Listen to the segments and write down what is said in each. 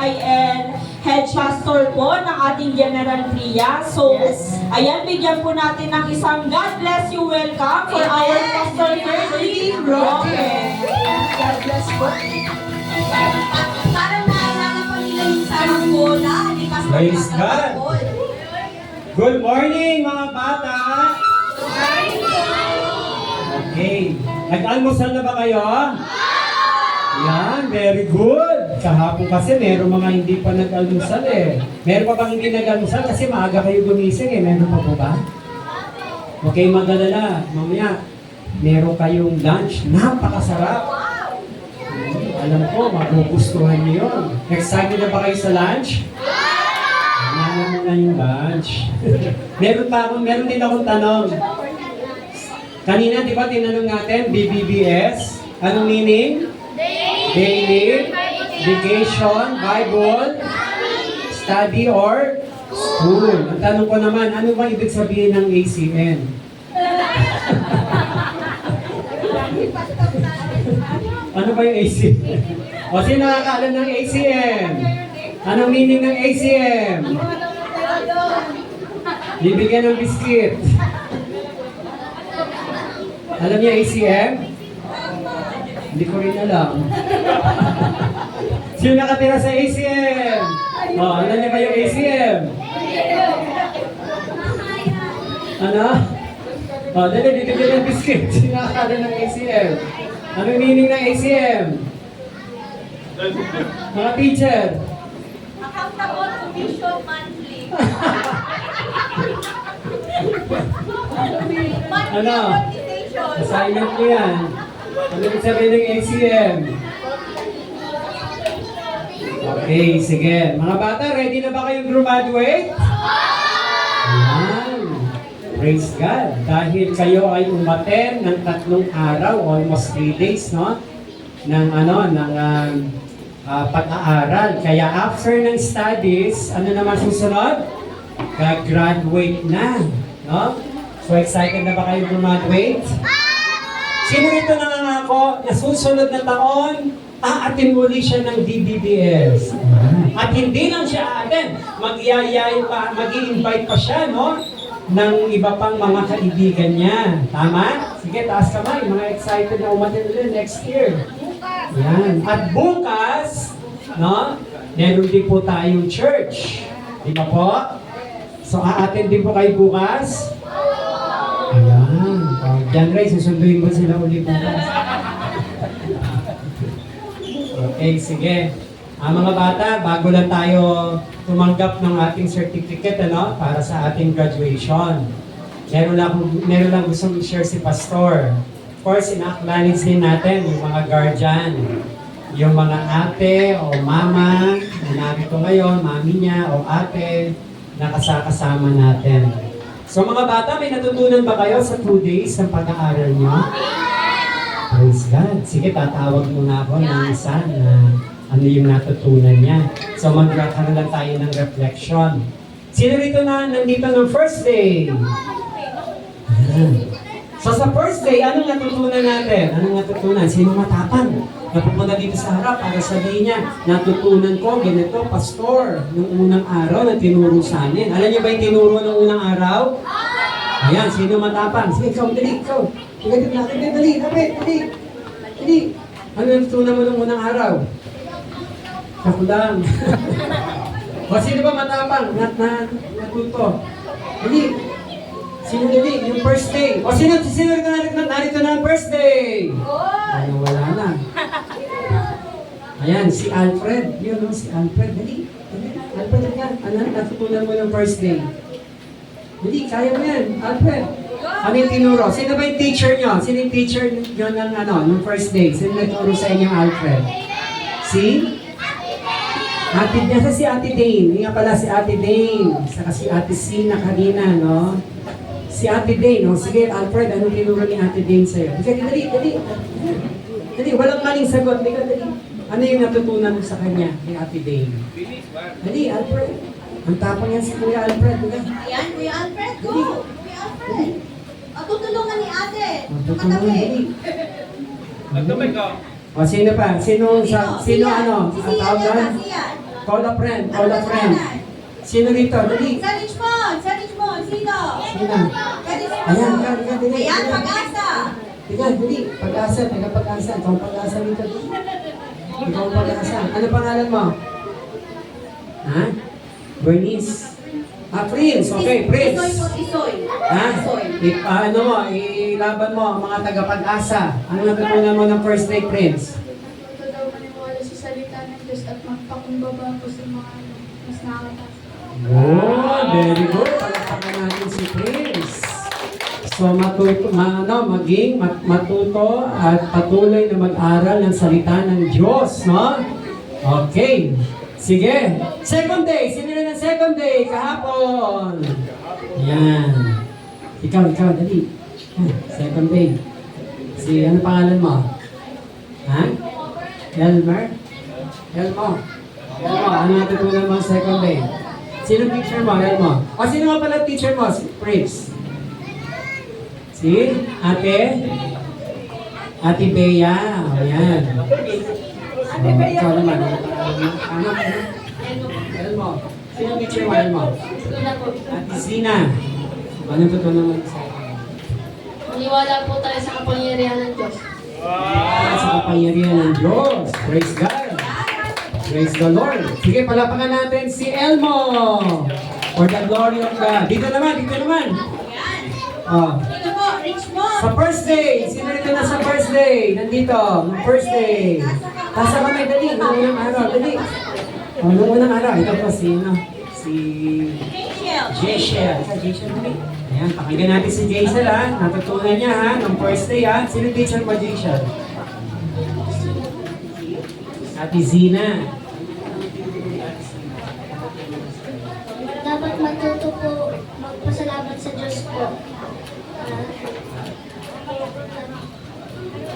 PIIN Head Pastor po ng ating General Tria. So, ayan, bigyan po natin ng isang God bless you welcome for our Pastor Ferdy Roque. God bless po. Parang naalala ko nila yung sarang bola ni Pastor Praise God. Pastor. Good morning mga bata! Okay. Nag-almusal na ba kayo? Yan, very good. Kahapon kasi meron mga hindi pa nag-almusal eh. Meron pa bang hindi nag-almusal kasi maaga kayo gumising eh. Meron pa po ba? Okay, mag-alala. Mamaya, meron kayong lunch. Napakasarap. Alam ko, magugustuhan niyo yun. Excited na ba kayo sa lunch? Alam mo na yung lunch. meron din akong tanong. Kanina, di ba, tinanong natin, BBBS? Anong meaning? Daily, Vacation, Bible, Study, or School. Ang tanong ko naman, ano ba ibig sabihin ng ACN? Ano ba yung ACN? O sino nakakaalam ng ACN? Anong meaning ng ACM? Bibigyan ng biskit. Alam niya ACM? Hindi ko rin alam. Sino nakatira sa ACM? Oh, alam niya ba yung ACM? Ano? Oh, dali, bibigyan ng biskit. Sino nakakaalam ng ACM? Anong meaning ng ACM? Mga teacher. Accountable Commission Monthly. Ano? Organization. Assignment ko yan. Ano ibig sabihin ng ACM? Okay, sige. Mga bata, ready na ba kayong graduate? Ayan. Praise God. Dahil kayo ay umaten ng 3 araw, almost 3 days, no? Ng pag-aaral. Kaya after ng studies, ano naman susunod? Graduate na. No? So excited na ba kayo graduate? Sino rito nangangako na susunod na taon, aatin muli siya ng DBBS? At hindi lang siya aatin, mag-i-invite pa siya, no? Ng iba pang mga kaibigan niya. Tama? Sige, taas kamay. Mga excited na umatin ulit next year. Yan. At bukas, no, meron din po tayong church. Di ba po? So, aatin din po kayo bukas? Ayan. Diyan, Ray, susunduin mo sila ulit bukas. Okay, sige. Mga bata, bago lang tayo tumanggap ng ating certificate, ano, para sa ating graduation. Meron lang gustong i-share si Pastor. Of course, ina-acknowledge din natin yung mga guardian, yung mga ate o mama na narito ngayon, mami niya o ate na kasama natin. So mga bata, may natutunan ba kayo sa 2 days ng pag-aaral niyo? Praise God. Sige, tatawag muna ako ng isa na ano yung natutunan niya. So magkakaroon lang tayo ng reflection. Sino rito na nandito ng first day? So sa first day, anong natutunan natin? Anong natutunan? Sino matapang? Napupunta dito sa harap para sabihin niya, natutunan ko, ganito, Pastor, nung unang araw na tinuro sa amin. Alam niyo ba yung tinuro nung unang araw? Ayan, sino matapang? Sige, ikaw, dali, ikaw. Dali. Ano natutunan mo nung unang araw? Ako lang. O sino ba matapang? Natuto. Dali. Sino dali? Yung first day. O sino narito na ang first day? Ano, wala na. Ayan, si Alfred. Yun, no, si Alfred. Dali. Alfred, ano natutunan mo ng first day? Dali, kaya mo yan. Alfred. Ano yung tinuro? Sino ba yung teacher nyo? Sino yung teacher nyo ng first day? Sino nagturo sa inyo, Alfred? Si? Si Ate Dane. Nga pala si Ate Dane. Saka si Ate Sina kanina, no? Si Ate Dane. O, sige, Alfred, anong tinuro ni Ate Dane sa'yo? Dali. Dali, walang maling sagot. Dali. Ano yung natutunan mo sa kanya, ni Ate Dane? Dali, Alfred. Ang tapang yan si Kuya Alfred. Ayan, Kuya Alfred, go! Kuya Alfred. Tutulungan ni ate. Tutulungan, dali. Nagdamay ka. O, sino pa? Sino ano? Si Ang tawag Sian doon? yata, Sian. Call a friend, call a friend. Sino rito? Dali. Sa Richmond! Sa Richmond! Sino? Sino? Sa Richmond! Ayan, dali. Ayan, Pag-asa! Ikaw, dali. Pag-asa, taga-pag-asa. Ikaw ang pag-asa rito. Ikaw ang pag-asa. Ano pangalan mo? Ha? Bernice. Ah, Prince. Okay, Prince. Isoy po, Isoy. Ha? Isoy. Ano mo, ilaban mo ang mga taga-pag-asa. Ano natutunan mo ng first day, Prince? Ito daw maniwala sa salita ng Diyos at magpakumbaba po sa mga mas nakakataas. Oh, very good. Palakpakan natin si Prince. So, matuto at patuloy na mag-aral ng salita ng Diyos, no? Okay. Sige. Second day. Sino na ng second day? Kahapon. Yan. Ikaw, dali. Second day. Ano pangalan mo? Ha? Elmer? Elmo. Ano natutunan mo second day? Sino teacher mo? Elmo. O, sino nga pala teacher mo? Si Prince. Si Ate? Ate Bea. O, yan. Ate Bea. Ikaw naman. Ano? Elmo. Sino teacher mo? Elmo. Ate Zina. Ano natutunan mo sa Maniwala po tayo sa kapangyarihan ng Diyos. sa kapangyarihan ng Diyos. Praise God. Praise the Lord. Sige, palapakan natin si Elmo. For the glory of God. Dito naman. Oh. Ito po, Richmond! Sa first day. Sino rito na sa first day? Nandito. First day. Nasa kamay, dali. Nung unang araw. Dali. Nung unang araw. Ito po sino? Si Rachel! Jayshel, dali. Ayan, pakinggan natin si Jayshel ha. Natutunan niya ha. Nung first day ha. Sino teacher mo, Jayshel? Ate Zina. Dapat matuto po magpasalamat sa Diyos po.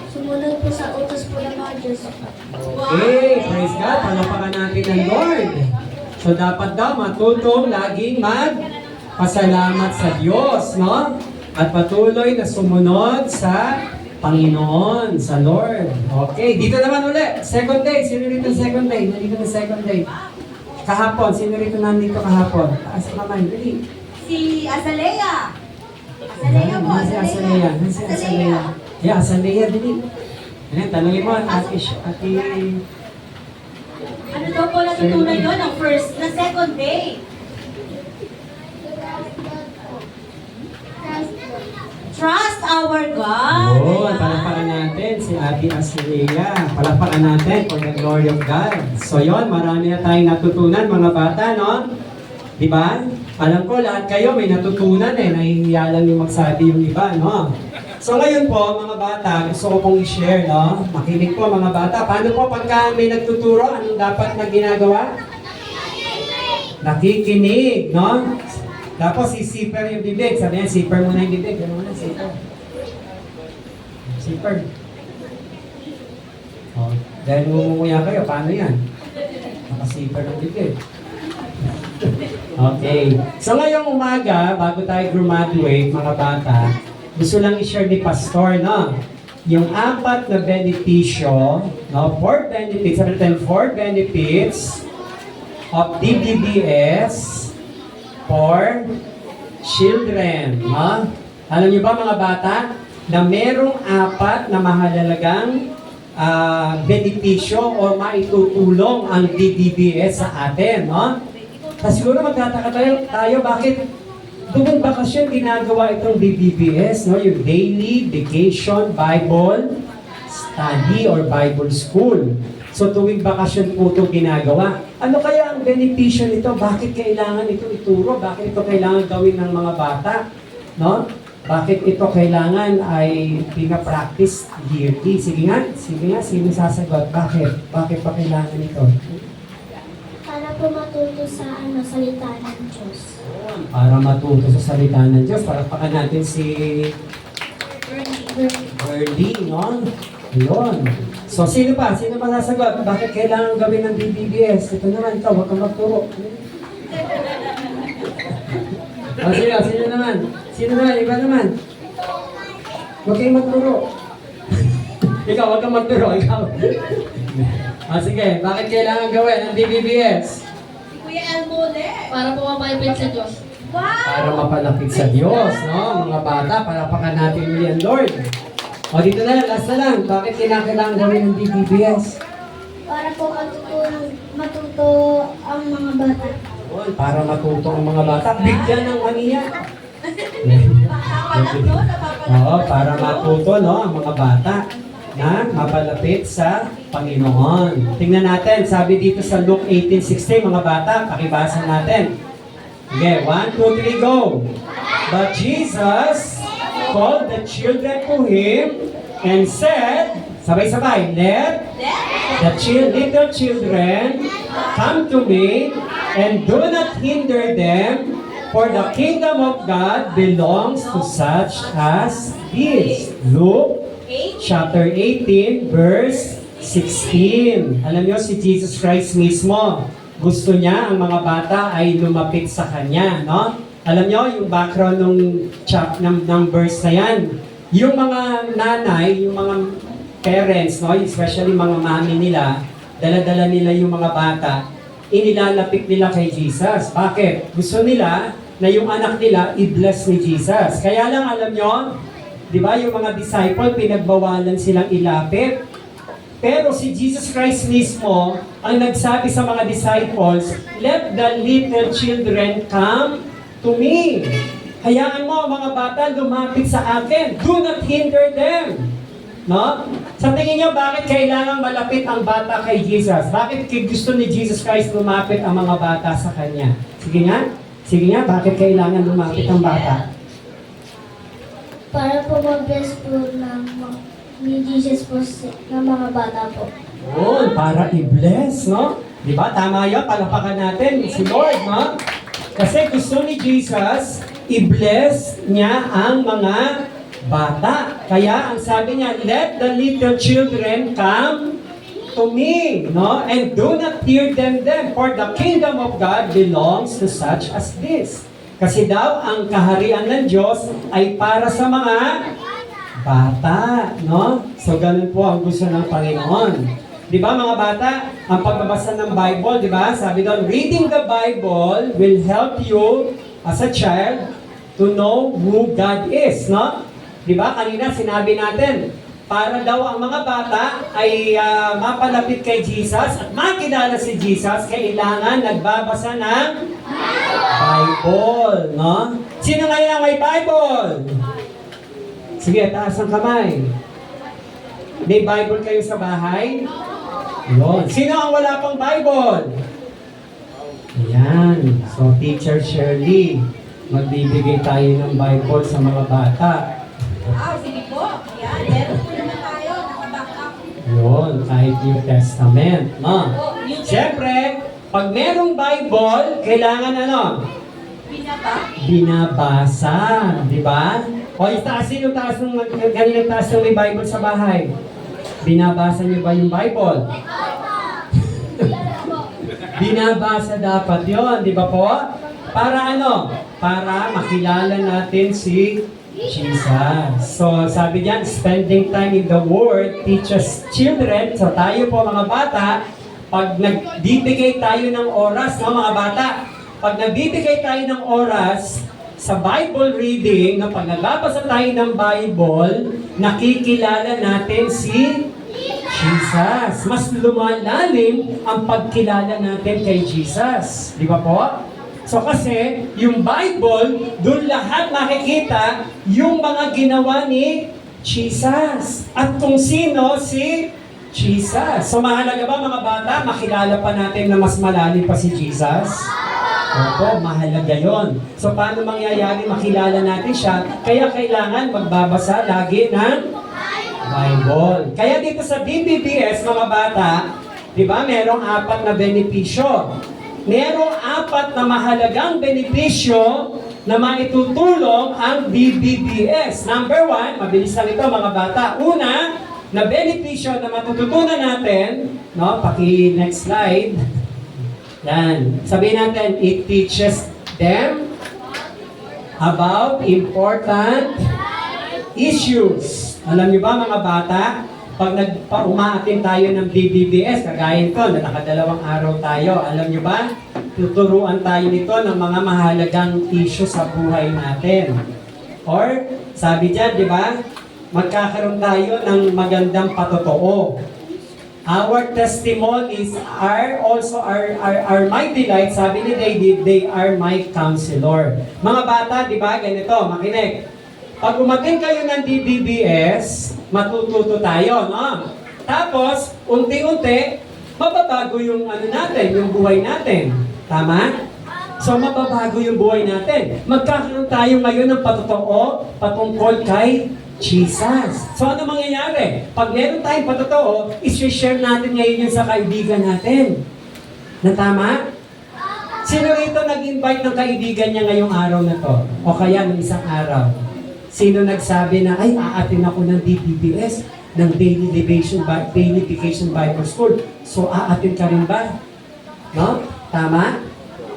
Sumunod po sa utos po ng mga Diyos. Okay, praise God. Palapakan natin ang Lord. So dapat daw matutong laging magpasalamat sa Diyos, no? At patuloy na sumunod sa Panginoon, sa Lord. Okay, dito naman uli. Second day. Sino rito second day? Nandito na second day. Kahapon. Sino rito nandito kahapon? Taas ang kamay. Dali. Si Azalea! Azalea po, Si Azalea. Si Azalea. Yeah, Azalea. Dali. Ayan, tanongin mo, ate. Ano daw po natutunan yun ng second day? Trust our God. Oo, palakpakan natin si Ate Azalea. Palakpakan natin for the glory of God. So yon, marami na tayong natutunan mga bata, no? Di ba? Alam ko lahat kayo may natutunan nahihiya lang yung magsabi yung iba, no? So ngayon po, mga bata, gusto ko pong i-share, no? Makinig po mga bata. Paano po pagka may nagtuturo, anong dapat na ginagawa? Nakikinig, no? Tapos si-zipper yung bibig. Sabi niya, zipper muna yung bibig. Gano'n muna, zipper. Zipper. Oh, dahil mumumuya kayo, paano yan? Naka-zipper ng bibig. Okay. So ngayong umaga, bago tayo graduate, mga bata, gusto lang i-share ni Pastor, no? Yung 4 na benepisyo, no? 4 benefits, sabi natin 4 benefits of DBBS for children. No? Alam niyo ba mga bata, na merong 4 na mahalagang benepisyo o maitutulong ang DBBS sa atin. No? Kasi siguro magtataka tayo bakit tuwing bakasyon ginagawa itong DBBS, no? Yung Daily Vacation Bible Study or Bible School. So tuwing bakasyon po ito ginagawa. Ano kaya ang benepisyo nito? Bakit kailangan ito ituro? Bakit ito kailangan gawin ng mga bata? No? Bakit ito kailangan ay pinapractice yearly? Sige nga, sino sasagot? Bakit? Bakit pa kailangan ito? Para po matuto sa salita ng Diyos. Para matuto sa salita ng Diyos. Palakpakan natin si Early, no? Yun. So, sino pa? Sino pa sasagot? Bakit kailangan gawin ng BBBS? Ito naman, ikaw, huwag kang magturo. Sino naman? Sino naman? Iba naman. Huwag kayong magturo. Ikaw, huwag kang magturo. Ikaw. Sige, bakit kailangan gawin ng DBBS? Si Kuya Elmo ulit. Para po mapalapit sa Diyos. Wow! Para mapalapit sa Diyos, no? Mga bata, palapakan natin mo yan, Lord. O dito na, last na lang. Bakit kailangan gawin ng DBBS? Para po matuto ang mga bata. Yun, para matuto ang mga bata. Bigyan ng maniya. Napapalak, no? Napapalak. Oo, para matuto, no, ang mga bata na mapalapit sa Panginoon. Tingnan natin, sabi dito sa Luke 18:16, mga bata, pakibasa natin. Okay, 1, 2, 3, go! But Jesus called the children to Him and said, sabay-sabay, let the little children come to me and do not hinder them, for the kingdom of God belongs to such as these. Luke chapter 18, verse 16. Alam niyo, si Jesus Christ mismo, gusto niya ang mga bata ay lumapit sa Kanya, no? Alam niyo, yung background ng verse na yan, yung mga nanay, yung mga parents, no, especially mga mami nila, dala-dala nila yung mga bata, inilalapit nila kay Jesus. Bakit? Gusto nila na yung anak nila i-bless ni Jesus. Kaya lang alam nyo, di ba yung mga disciple, pinagbawalan silang ilapit. Pero si Jesus Christ mismo ang nagsabi sa mga disciples, let the little children come to me. Hayaan mo mga bata lumapit sa akin. Do not hinder them. No? Sa tingin niyo, bakit kailangan malapit ang bata kay Jesus? Bakit gusto ni Jesus Christ lumapit ang mga bata sa Kanya? Sige nga. Sige nga, bakit kailangan lumapit ang bata? Para po mag-bless po ni Jesus po ng mga bata po. Oh, para i-bless, no? Di ba? Tama yun, palapakan natin si Lord, no? Kasi gusto ni Jesus, i-bless niya ang mga bata. Kaya ang sabi niya, let the little children come to me, no? And do not fear them, for the kingdom of God belongs to such as this. Kasi daw, ang kaharian ng Diyos ay para sa mga bata, no? So, ganun po ang gusto ng Panginoon. Di ba, mga bata, ang pagbabasa ng Bible, di ba? Sabi doon, reading the Bible will help you as a child to know who God is, no? Di ba, kanina sinabi natin, para daw ang mga bata ay mapalapit kay Jesus at makilala si Jesus, kailangan nagbabasa ng Bible, no? Sino ngayon ang may Bible? Sige, taas ang kamay. May Bible kayo sa bahay? Yun. Sino ang wala pang Bible? Ayan. So, Teacher Shirley, magbibigay tayo ng Bible sa mga bata. Wow, sige po. Yan, meron po naman tayo. Nakaback up. Yun, kahit New Testament, no? Oh, New Siyempre, pag merong Bible, kailangan ano? Binaba. Binabasa, di ba? O itaas yung taas ng galing taas ng may Bible sa bahay. Binabasa niyo ba yung Bible? Binabasa dapat yon, di ba po? Para ano? Para makilala natin si Jesus. So sabi diyan, spending time in the Word teaches children. So tayo po mga bata, pag nagbibigay tayo ng oras, no, mga bata, pag nagbibigay tayo ng oras sa Bible reading, na pag nagbabasa tayo ng Bible, nakikilala natin si Jesus. Mas lumalalim ang pagkilala natin kay Jesus. Di ba po? So kasi, yung Bible, doon lahat makikita yung mga ginawa ni Jesus. At kung sino si Jesus. So mahalaga ba mga bata, makilala pa natin na mas malalim pa si Jesus? Opo, mahalaga yon. So paano mangyayari makilala natin siya? Kaya kailangan magbabasa lagi ng Bible. Kaya dito sa DBBS, mga bata, di ba, merong 4 na benepisyo. Merong 4 na mahalagang benepisyo na maitutulong ang DBBS. Number 1, mabilis lang ito mga bata. Una, na benepisyo na matututunan natin, no, paki-next slide. Yan. Sabihin natin, it teaches them about important issues. Alam niyo ba mga bata, pag umaatin tayo ng BBBS, kagaya nito, na nakadalawang araw tayo, alam nyo ba? Tuturuan tayo nito ng mga mahalagang issue sa buhay natin. Or, sabi dyan, di ba? Magkakaroon tayo ng magandang patotoo. Our testimonies are also are my delight. Sabi ni David, they are my counselor. Mga bata, di ba? Ganito, makinig. Pag umating kayo ng DBBS, matututo tayo, no? Tapos, unti-unti, mababago yung natin, yung buhay natin. Tama? So, mababago yung buhay natin. Magkakaroon tayo ngayon ng patotoo patungkol kay Jesus. So, ano mangyayari? Pag meron tayong patotoo, isi-share natin ngayon yun sa kaibigan natin. Na tama? Sino rito nag-invite ng kaibigan niya ngayong araw na to? O kaya ng isang araw? Sino nagsabi na, ay, aatin ako ng DPBS, ng Daily Vacation Bible School. So, aatin ka rin ba? No? Tama?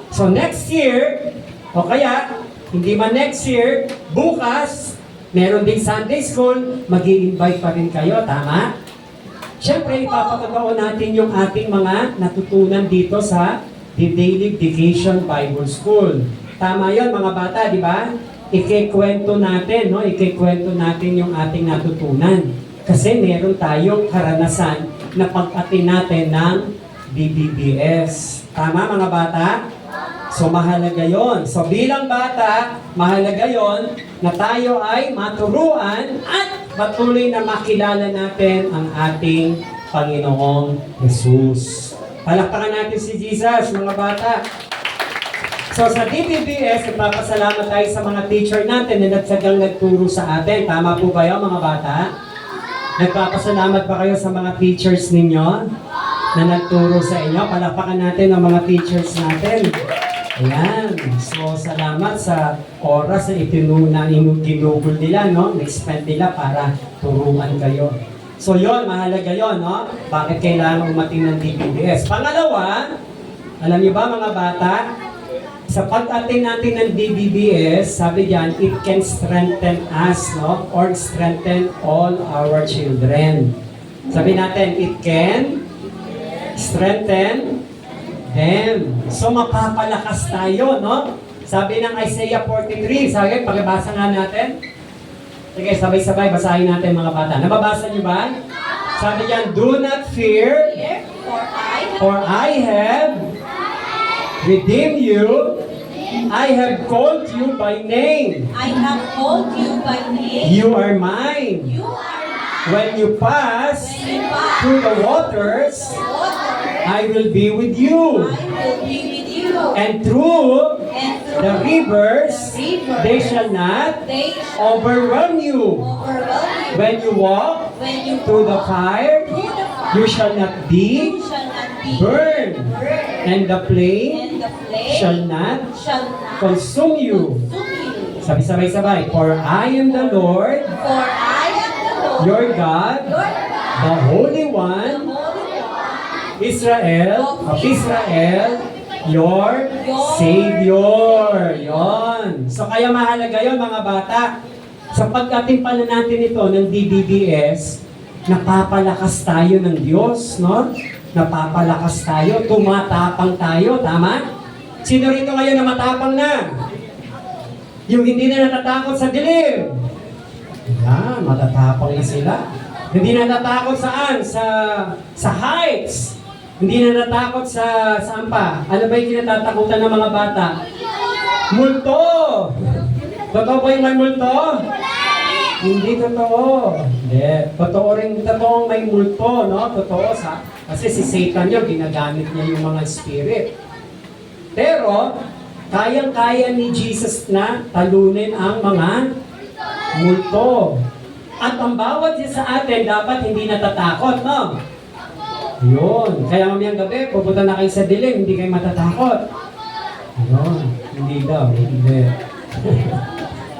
So, next year, o kaya, hindi man next year, bukas, meron ding Sunday School, mag-i-invite pa rin kayo, tama? Siyempre, ipapakatao natin yung ating mga natutunan dito sa The Daily Vacation Bible School. Tama yon mga bata, di ba? Ikikwento natin, no? Ikikwento natin yung ating natutunan. Kasi meron tayong karanasan na pag-atin natin ng BBBS. Tama mga bata? So mahalaga yon. So bilang bata, mahalaga yon na tayo ay maturuan at patuloy na makilala natin ang ating Panginoong Jesus. Palakpakan natin si Jesus, mga bata. So sa DBBS, nagpapasalamat tayo sa mga teacher natin na nagsagang nagturo sa atin. Tama po ba yun, mga bata? Nagpapasalamat ba kayo sa mga teachers ninyo na nagturo sa inyo? Palakpakan natin ang mga teachers natin. Ayan. So, salamat sa oras na ginugol nila, no? Na-spend nila para turuan kayo. So, yon mahalaga yon, no? Bakit kailangan umating ng DBBS? Pangalawa, alam niyo ba mga bata, sa pag-ating natin ng DBBS, sabi diyan, it can strengthen us, no? Or strengthen all our children. Sabi natin, it can strengthen them. So, mapapalakas tayo, no? Sabi ng Isaiah 43, sabi, pakibasa nga natin. Sige, sabay-sabay, basahin natin mga bata. Nababasa niyo ba? Sabi diyan, do not fear, for I have redeemed you. I have called you by name. I have called you by name. You are mine. You are mine. When you pass When you pass through the waters, water, I will be with you. I will be with you. And through And through the rivers, the rivers, they shall not they shall overwhelm you. overwhelm you. When you walk When you through the walk fire, through the fire, you shall not you be shall not be burned, burned, and the flame and the flame shall not shall not consume you. consume you. Sabi sabay-sabay, for I am the Lord, For I am the Lord, your God, your God, the Holy the One, Holy One, Israel, of Israel, your Savior. Yon. So kaya mahalaga yon mga bata. Sa pag-ating pala natin ito ng DBBS, napapalakas tayo ng Diyos, no? Napapalakas tayo, tumatapang tayo, tama? Sino rito ngayon na matapang na? Yung hindi na natatakot sa dilim. Yan, matatapang na sila. Hindi na natatakot saan? Sa heights. Hindi na natatakot saan pa? Ano ba yung kinatatakutan ng mga bata? Multo! Totoo ba yung may multo? Hindi totoo. Hindi. Totoong may multo, no? Totoo kasi si Satan yun, ginagamit niya yung mga spirit. Pero, kayang-kaya ni Jesus na talunin ang mga multo. At ang bawat isa sa atin, dapat hindi natatakot, no? Yun. Kaya mamayang gabi, pupunta na kayo sa dilim, hindi kayo matatakot. Yun. Hindi daw. Hindi.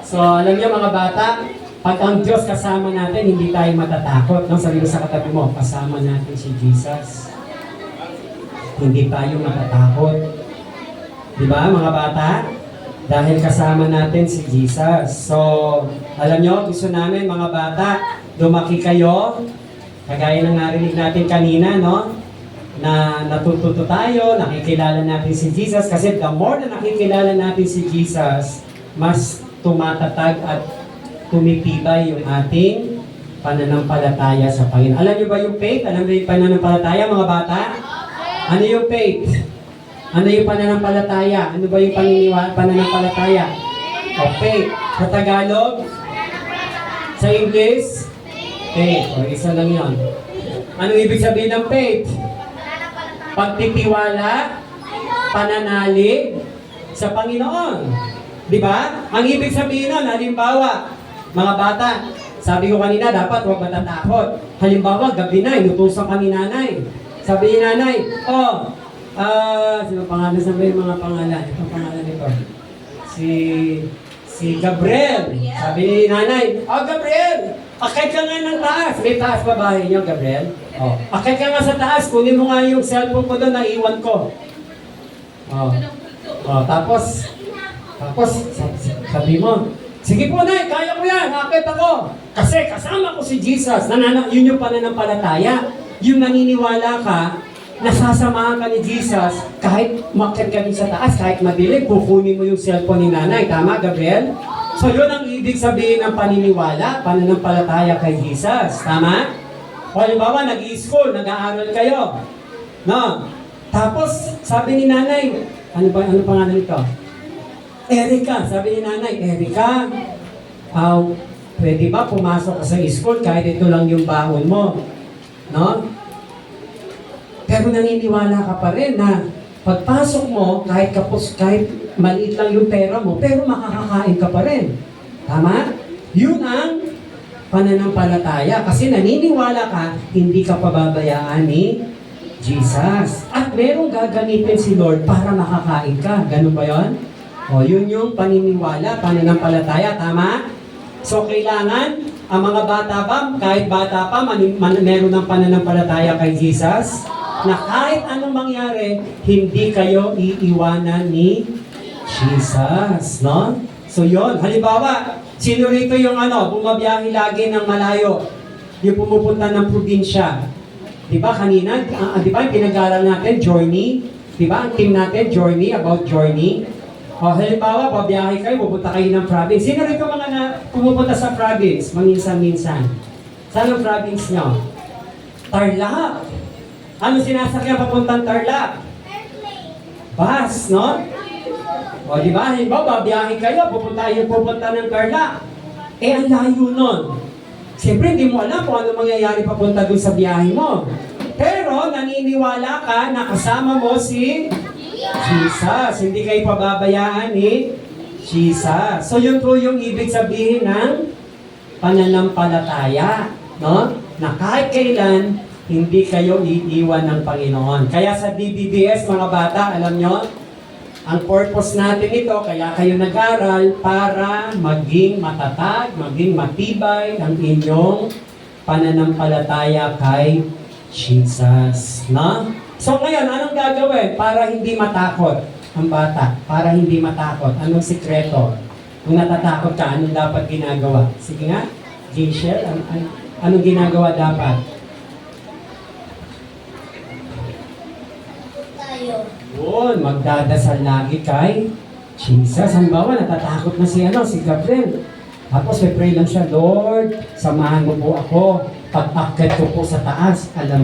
So, alam niyo mga bata, pag ang Diyos kasama natin, hindi tayo matatakot. No? Sabi ko sa katabi mo, kasama natin si Jesus. Hindi tayo matatakot. Di ba mga bata? Dahil kasama natin si Jesus. So, alam niyo, gusto namin mga bata, lumaki kayo, Kagaya ng narinig natin kanina, no? Na natututo tayo, nakikilala natin si Jesus. Kasi the more na nakikilala natin si Jesus, mas tumatatag at tumitibay yung ating pananampalataya sa Panginoon. Alam niyo ba yung faith? Alam niyo yung pananampalataya, mga bata? Ano yung faith? Ano yung pananampalataya? Ano ba yung pananampalataya? O faith. Sa Tagalog? Sa English? Faith. O isa lang yun. Anong ibig sabihin ng faith? Pagtitiwala, pananalig sa Panginoon. Di ba? Ang ibig sabihin nun, halimbawa, mga bata, sabi ko kanina, dapat huwag matatakot. Halimbawa, gabi na, inutusan ka ni nanay. Sabi ni nanay, sino pangalan? Sabi yung mga pangalan. Ito pangalan nito. Si Gabriel. Sabi ni nanay, Gabriel, akit ka nga ng taas. May taas ba bahay niyo, Gabriel? Akit ka nga sa taas, kunin mo nga yung cellphone ko doon, naiwan ko. Tapos, sabi mo, sige po na, kaya ko yan, akit ako. Kasi kasama ko si Jesus. Yun yung pananampalataya. Yung naniniwala ka, nasasamahan ka ni Jesus, kahit makit ka din sa taas, kahit madilim, kukunin mo yung cellphone ni nanay. Tama, Gabriel? So yun ang ibig sabihin ng paniniwala, pananampalataya kay Jesus. Tama? O halimbawa, nag-i-school, nag-aaral kayo. No? Tapos, sabi ni nanay, ano pangalan nito? Erica, sabi ni nanay, Erica, pwede ba pumasok ka sa school kahit ito lang yung baon mo? No? Pero naniniwala ka pa rin na pagpasok mo, kahit maliit lang yung pera mo, pero makakakain ka pa rin. Tama? Yun ang pananampalataya. Kasi naniniwala ka, hindi ka pababayaan ni Jesus. At merong gagamitin si Lord para makakain ka. Ganun ba yun? Yun yung paniniwala, pananampalataya. Tama? So, kailangan, ang mga bata ba, kahit bata pa, meron ng pananampalataya kay Jesus, na kahit anong mangyari, hindi kayo iiwanan ni Jesus, no? So, yun. Halimbawa, sino rito yung bumabiyahe lagi ng malayo, yung pumupunta ng probinsya. Diba kanina, diba yung pinag-aaral natin, journey? Diba ang team natin, journey, about journey? Halimbawa, babiyahe kayo, pupunta kayo ng province. Sino rito mga pumupunta sa province, maminsan-minsan? Saan ang province nyo? Tarlac. Ano sinasakyan papuntang Tarlac? Bus, no? Diba? Halimbawa, babiyahe kayo, pupunta ng Tarlac. Ang layo nun. Siyempre, hindi mo alam kung ano mangyayari papunta dun sa biyahe mo. Pero, naniniwala ka na kasama mo si Jesus. Hindi kayo pababayaan ni Jesus. So, yun po yung ibig sabihin ng pananampalataya. No? Na kahit kailan, hindi kayo iiwan ng Panginoon. Kaya sa DBBS, mga bata, alam nyo, ang purpose natin ito, kaya kayo nag-aral para maging matatag, maging matibay ang inyong pananampalataya kay Jesus. No? So ngayon, anong gagawin para hindi matakot ang bata? Para hindi matakot. Anong sikreto? Kung natatakot ka, anong dapat ginagawa? Sige nga, J-Shell, anong ginagawa dapat? Yun, magdadasal lagi kay Jesus. Halimbawa, natatakot na si Gabriel. Tapos may pray lang siya, Lord, samahan mo po ako. Pag-akit ko po sa taas, alam